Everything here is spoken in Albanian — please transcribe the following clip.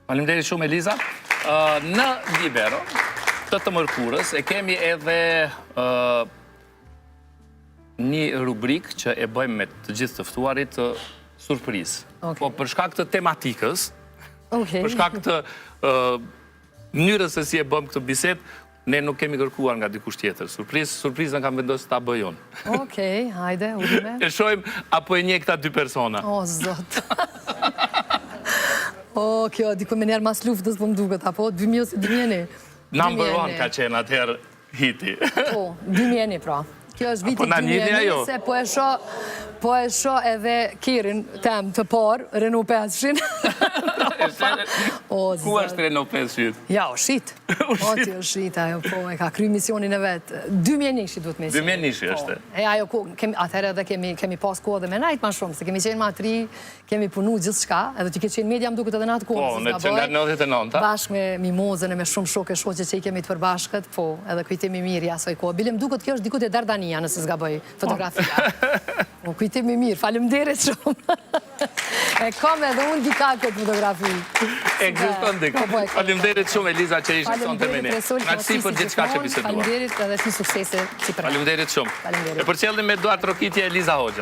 Faleminderit shumë, Eliza. Në Libero, të mërkurës, e kemi edhe një rubrik që e bëjmë me të gjithë të ftuarit surprizë. Po për shkak të tematikës, për shkak të mënyrës se si e bëjmë këtë bisedë, ne nuk kemi kërkuar nga dikush tjetër. Surprizën kam vendosur ta bëj unë. Okej, hajde, urime. E shohim apo e njeh këta dy persona. O, zot. O, kjo, diku me njerë mas luftës për më duket, apo? 2000 ose 2001? Number 1 ka qenë atëherë hiti. Po, 2001 pra. Kjo është viti Apo na njihni ajo? 2001, se po e sho edhe Kirin tem të parë, Renault 500. Ku është Renault 500? Ja, o shit. O, ti o shit, ajo, po, e ka kry misionin e vetë. 2001 duhet me si. 2001 është. E ajo, atëherë edhe kemi pas kohë dhe me najtë ma shumë, se kemi qenë ma tri, kemi punu gjithë shka, edhe ti ke qenë media më duket edhe në atë kohë. Po, në qendar 99. Bashkë me Mimozën e me shumë shoqe që i kemi të përbashkët, po, edhe kujtimi mirë i asoj kohë. Bilim duket kjo është dikut e Dardania, nëse s'gaboj fotografia. Kujtimi mirë, faleminderit shumë. E kam edhe unë dika këtë fotografi. Ekziston dika. Faleminderit shumë, Eliza, që ishte sonte me ne. Knaqësi për gjithçka që biseduam. Faleminderit edhe shumë suksese si për. Faleminderit shumë. E përcjellim me duart trokitje Eliza Hoxhën.